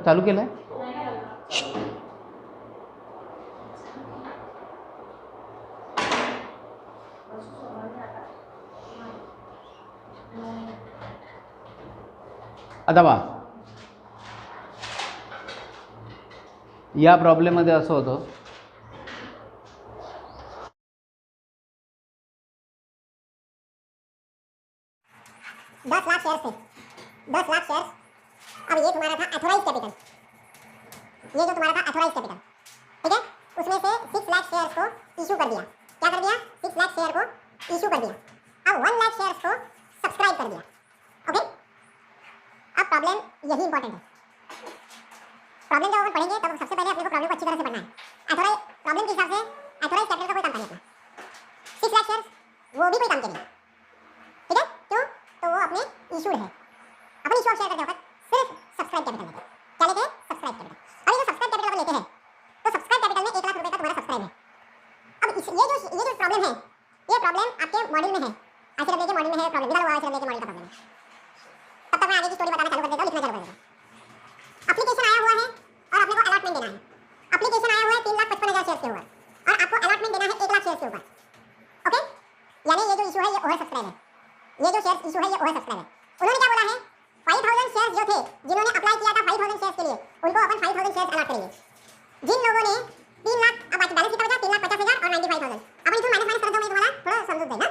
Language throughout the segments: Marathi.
चालू केलाय. आता बा या प्रॉब्लेममध्ये असं होतं, 10 लाख शेयर्स थे, 10 लाख शेयर्स. अब ये तुम्हारा था अथोराइज कैपिटल, ये जो तुम्हारा था अथोराइज कैपिटल, ठीक है. उसमें से 6 लाख शेयर्स को इशू कर दिया. क्या कर दिया? 6 लाख शेयर को इशू कर दिया. अब 1 लाख शेयर्स को सब्सक्राइब कर दिया. ओके. अब प्रॉब्लम यही इंपॉर्टेंट है. प्रॉब्लम जब अपन पढ़ेंगे तब सबसे पहले अपने को प्रॉब्लम को अच्छी तरह से पढ़ना है. अथोराइज प्रॉब्लम के हिसाब से अथोराइज कैपिटल का कोई काम नहीं अपना. 6 लाख शेयर्स वो भी कोई काम के नहीं, ठीक है. क्यों? तो वो अपने इशूड है. अपन इशू ऑफ शेयर करते वक्त सिर्फ सब्सक्राइब कैपिटल लेते हैं. क्या लेते हैं? Subscribe capital. अब ये जो सब्सक्राइब कैपिटल अपन लेते हैं तो सब्सक्राइब कैपिटल में 1 लाख रुपए का तुम्हारा सब्सक्राइब है. अब ये जो प्रॉब्लम है, ये प्रॉब्लम आपके मॉड्यूल में है, आईसीडब्ल्यू के मॉड्यूल में है. प्रॉब्लम निकाला हुआ आईसीडब्ल्यू के मॉड्यूल का प्रॉब्लम है. तब तक मैं आगे की स्टोरी बताना चालू कर देता हूं, लिखना चालू कर देता हूं. एप्लीकेशन आया हुआ है और अपने को अलॉटमेंट देना है. एप्लीकेशन आया हुआ है 3,55,000 शेयर्स के ऊपर और आपको अलॉटमेंट देना है 1 लाख शेयर्स के ऊपर. ओके. यानी ये जो इशू है ये ओवर सब्सक्राइब है. ये जो शेयर्स इशू है ये ओवर सब्सक्राइब है. उन्होंने क्या बोला है? 5,000 शेयर्स जो थे, जिन्होंने अप्लाई किया था 5,000 शेयर्स के लिए, उनको अपन 5,000 शेयर्स अलॉट करेंगे. जिन लोगों ने 3 लाख, अब बाकी बैलेंस कितना बचा? 3,50,000 और 95,000. अपन इथून माइनस करत जाऊ, मी तुम्हाला थोडं समजून देईन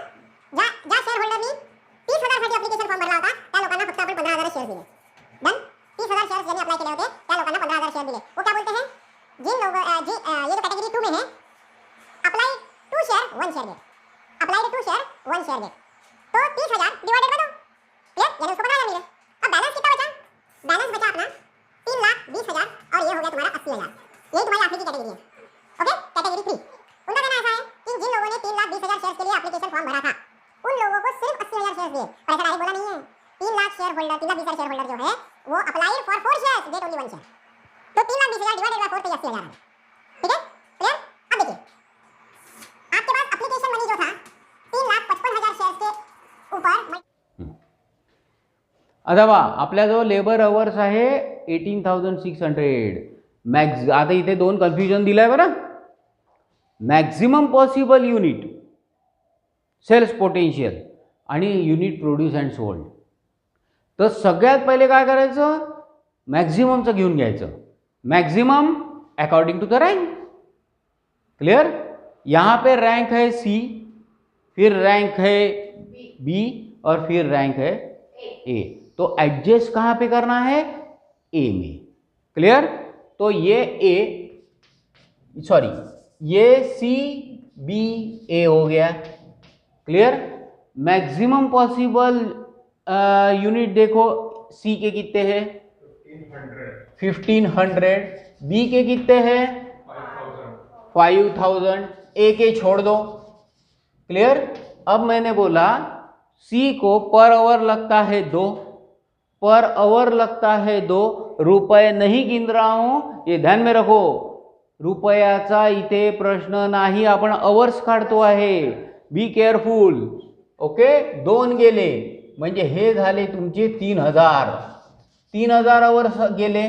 ना. ज्या शेअर होल्डरनी 30,000 साठी एप्लिकेशन फॉर्म भरला होता त्या लोकांना फक्त आपण 15,000 शेअर्स दिले. डन. 30,000 शेअर्स ज्यांनी अप्लाई केले होते त्या लोकांना 15,000 शेअर दिले. वो क्या बोलते हैं? जिन लोगों ये जो कैटेगरी 2 में है, apply 2 share 1 share get, apply 2 share 1 share get, तो 30,000 डिवाइडेड बाय 2, क्लियर. यानी उसको 15,000 मिले. अब बैलेंस कितना बचा? बैलेंस बचा अपना 3,20,000 और ये हो गया तुम्हारा 80,000. यही तुम्हारी आखिरी की कैटेगरी है. ओके. कैटेगरी 3 उनका कहना ऐसा है कि जिन लोगों ने 3,20,000 शेयर्स के लिए एप्लीकेशन फॉर्म भरा था उन लोगों को सिर्फ 80,000 शेयर्स दिए. पर ऐसा डायरेक्ट बोला नहीं है. 3 lakh share holder, 3,20,000 share holder जो है वो applied for 4 shares, get only 1 share. तो 3,20,000 डिवाइडेड बाय 4 तो 80,000 है. ठीक है, क्लियर. अब देखिए आपके पास एप्लीकेशन मनी जो था 3,55,000 शेयर्स के ऊपर. आता बा आपल्याजवळ लेबर अवर्स आहे 18,600. आता इथे 2 कन्फ्युजन दिलं आहे बरं. Maximum possible unit sales potential आणि युनिट प्रोड्यूस अँड सोल्ड. तर सगळ्यात पहिले काय करायचं? मॅक्झिममचं घेऊन घ्यायचं. Maximum according to the rank, clear. यहाँ पे रैंक है सी, फिर रैंक है बी और फिर रैंक है ए. तो एडजस्ट कहाँ पे करना है? ए में, क्लियर. तो ये ए, सॉरी ये सी बी ए हो गया, क्लियर. मैक्सिमम पॉसिबल यूनिट देखो, सी के कितने हैं? 1500. बी के कितने हैं? 5,000. ए के छोड़ दो, क्लियर. अब मैंने बोला सी को पर आवर लगता है 2, पर आवर लगता है 2. रुपये नहीं गिन रहा हूं, ये ध्यान में रखो. रुपयाचा इथे प्रश्न नाही, आपण अवर्स काढतो आहे. Be careful. ओके. 2 गेले म्हणजे हे झाले तुमचे 3,000. 3,000 अवर्स गेले.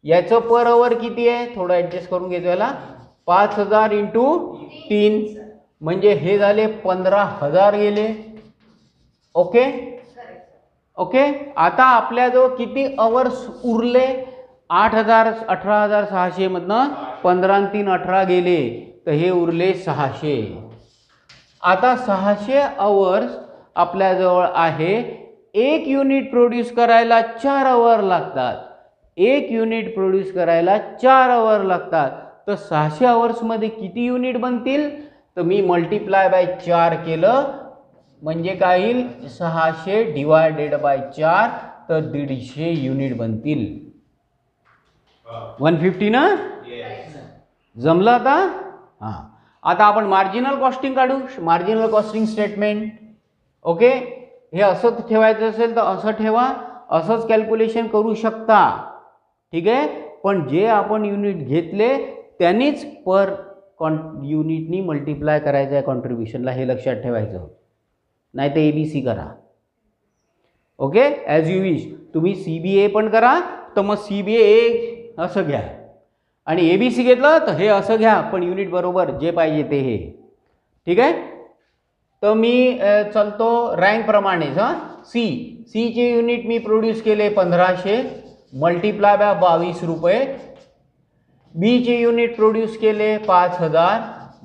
याचं पर आवर किती आहे? थोडं ॲडजस्ट करून घेतो याला. 5,000 इंटू 3 म्हणजे हे झाले 15,000 गेले. ओके. ओके. आता आपल्याजवळ किती अवर्स उरले? 8,000, 18,600 मधनं 15 आणि 3 18 गेले, तर हे उरले 600. आता 600 अवर्स आपल्याजवळ आहे. 1 युनिट प्रोड्यूस करायला 4 आवर लागतात. 1 युनिट प्रोड्यूस करायला 4 आवर लागतात. तर 600 अवर्समध्ये किती युनिट बनतील? तर मी मल्टिप्लाय बाय 4 केलं म्हणजे काय येईल? 600 डिवायडेड बाय 4, तर 150 युनिट बनतील. 150 ना? जमलं आता? हां. आता आपण मार्जिनल कॉस्टिंग काढू. Marginal costing statement. ओके. हे असं ठेवायचं असेल तर असं ठेवा, असंच कॅल्क्युलेशन करू शकता, ठीक आहे. पण जे आपण युनिट घेतले त्यांनीच पर युनिटनी मल्टिप्लाय करायचं आहे कॉन्ट्रीब्युशनला, हे लक्षात ठेवायचं. नाही तर ABC करा. Okay, as you wish. तुम्ही CBA पण करा तर मग CBA असं घ्या आणि ABC घेतलं तर हे असं घ्या, पण युनिट बरोबर जे पाहिजे ते हे. ठीक आहे. तर मी चलतो रँकप्रमाणेच. सीचे युनिट मी प्रोड्यूस केले 1500 मल्टिप्लाय बाय 22 रुपये. बीचे युनिट प्रोड्यूस केले 5000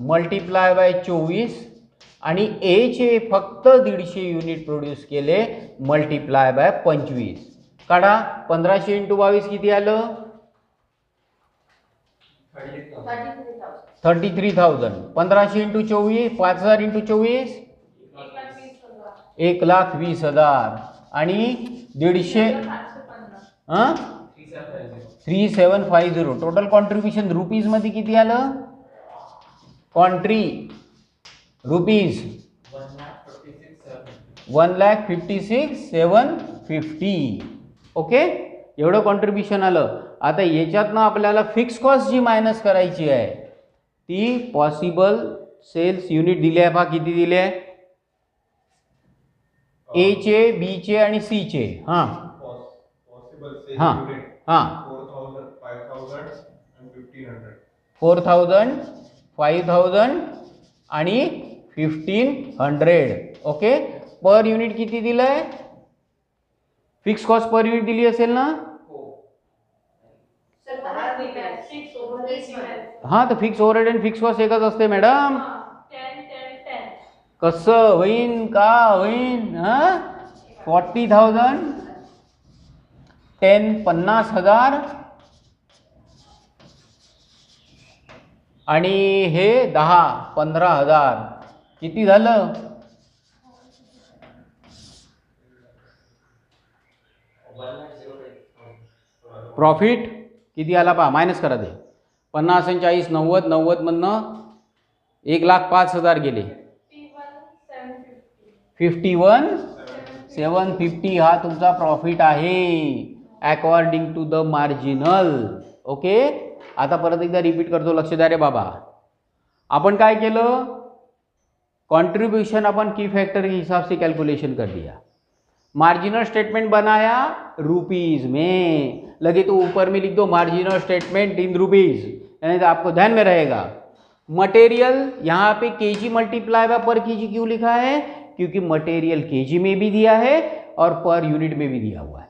मल्टिप्लाय बाय 24 आणि एचे फक्त 150 युनिट प्रोड्यूस केले मल्टिप्लाय बाय 25. काढा. 1500 × 22 किती आलं? 33,000. 1500 × 24 5000 × 24 1,20,000 आणि 150 3750. टोटल कॉन्ट्रीब्युशन रुपीज मध्ये किती आलं? रुपीज 1,56,750. ओके, एवढं कॉन्ट्रीब्युशन आलं. आता याच्यातनं आपल्याला फिक्स कॉस्ट जी मायनस करायची आहे ती पॉसिबल सेल्स युनिट दिले आहे. पहा किती दिले आहे? एचे, बीचे आणि सीचे. हां हां हां 4,000 5,000 आणि 1,500. ओके, पर युनिट किती दिलंय? फिक्स कॉस्ट पर युनिट दिली असेल ना? हां, तर फिक्स ओव्हरहेड आणि फिक्स कॉस्ट एकच असते मॅडम. कसं होईन? का होईन? 40,000 10 50,000 आणि हे 10 15,000. किती झालं? प्रॉफिट किती आला पहा, मायनस करा ते. 50 आणि 40 90 90 मधनं 1,05,000 गेले. 51,750 हा तुमचा प्रॉफिट आहे according to the marginal. Okay, आता परत एकदा रिपीट करतो, लक्ष द्या रे बाबा. अपन काय केलं? कंट्रीब्यूशन अपन की फैक्टर के हिसाब से कैलकुलेशन कर दिया. मार्जिनल स्टेटमेंट बनाया रुपीज में, लगे तो ऊपर में लिख दो मार्जिनल स्टेटमेंट इन रुपीज, यानी तो आपको ध्यान में रहेगा. मटेरियल यहाँ पे KG multiply by per KG क्यों लिखा है? क्योंकि मटेरियल केजी में भी दिया है और पर यूनिट में भी दिया हुआ है.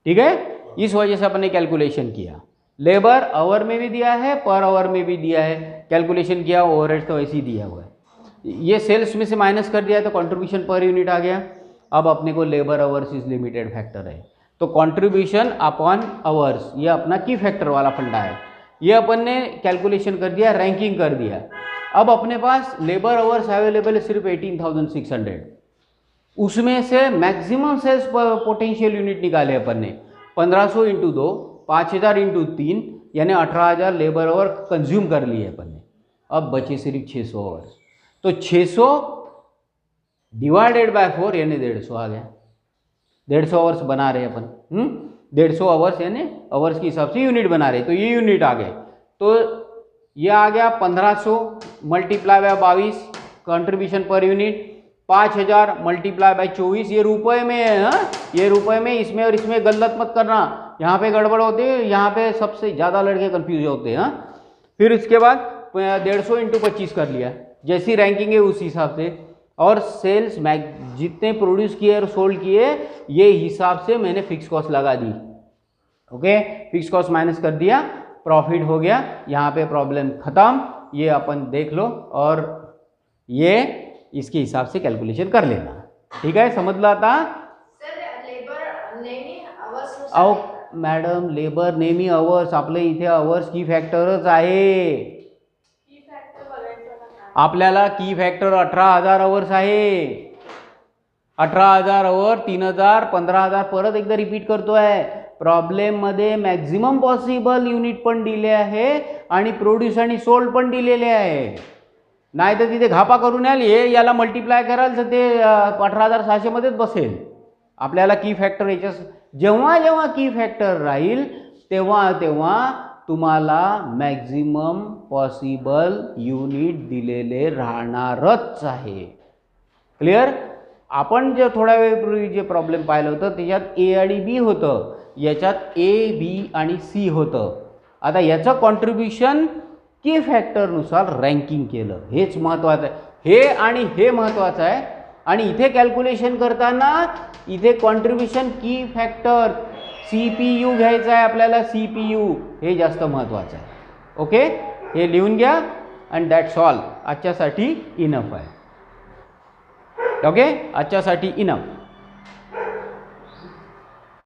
ठीक है, इस वजह से अपन ने कैलकुलेशन किया. लेबर आवर में भी दिया है, पर आवर में भी दिया है, कैलकुलेशन किया, ओवरहेड तो ऐसे ही दिया हुआ है. ये सेल्स में से माइनस कर दिया तो कंट्रीब्यूशन पर यूनिट आ गया. अब अपने को labour hours is limited factor है, तो कंट्रीब्यूशन अपॉन आवर्स ये अपना की फैक्टर वाला फंडा है. ये अपन ने कैलकुलेशन कर दिया, रैंकिंग कर दिया. अब अपने पास लेबर आवर्स अवेलेबल है सिर्फ 18,600. उसमें से मैक्सिमम सेल्स पोटेंशियल यूनिट निकाले अपन ने. 1500 × 2 5,000 × 3 यानी 18,000 लेबर आवर कंज्यूम कर लिए अपन ने. अब बचे सिर्फ 600 आवर्स, तो 600 डिवाइडेड बाय 4 यानी 150 आ गया. 150 आवर्स बना रहे अपन. 150 आवर्स यानी आवर्स के हिसाब से यूनिट बना रहे, तो ये यूनिट आ गए. तो ये आ गया 1500 multiply by 22 contribution per unit. 5,000 multiply by 24 ये रुपए में है. ये रुपए में, इसमें और इसमें गलत मत करना, यहाँ पे गड़बड़ होती है, यहाँ पे सबसे ज़्यादा लड़के कंफ्यूज होते हैं. फिर इसके बाद 150 × 25 कर लिया, जैसी रैंकिंग है उस हिसाब से. और सेल्स जितने प्रोड्यूस किए और सोल्ड किए ये हिसाब से मैंने फिक्स कॉस्ट लगा दी. ओके, फिक्स कॉस्ट माइनस कर दिया, प्रॉफिट हो गया. यहाँ पे प्रॉब्लम खत्म. ये अपन देख लो और ये इसके हिसाब से कैलकुलेशन कर लेना. ठीक है, समजलं आता? अहो मॅडम, लेबर नेहमी अवर्स, आपल्या इथे अवर्स की फॅक्टरच आहे. आपल्याला की फॅक्टर 18,000 अवर्स आहे. 18,000 अवर 3,000 15,000. परत एकदा रिपीट करतोय, प्रॉब्लेम मध्ये मॅक्झिमम पॉसिबल युनिट पण दिले आहे आणि प्रोड्यूस आणि सोल्ड पण दिलेले आहे. नाही तर तिथे घापा करून याला मल्टिप्लाय कराल तर ते 18,600 मध्येच बसेल. आपल्याला की फॅक्टर याच्या जेव्हा जेव्हा की फॅक्टर राहील तेव्हा तेव्हा तुम्हाला मॅक्झिमम पॉसिबल युनिट दिलेले राहणारच आहे. क्लिअर? आपण जे थोड्या वेळपूर्वी जे प्रॉब्लेम पाहिलं होतं त्याच्यात ए आणि बी होतं, याच्यात ए बी आणि सी होतं. आता याचं कॉन्ट्रीब्युशन की फॅक्टरनुसार रँकिंग केलं, हेच महत्त्वाचं आहे. हे आणि हे महत्त्वाचं आहे. आणि इथे कॅल्क्युलेशन करताना इथे कॉन्ट्रीब्युशन की फॅक्टर CPU घ्यायचं आहे आपल्याला. CPU हे जास्त महत्त्वाचं आहे. ओके, हे लिहून घ्या अँड दॅट्स ऑल. आजच्यासाठी इनफ आहे. ओके, आजच्यासाठी इनफ.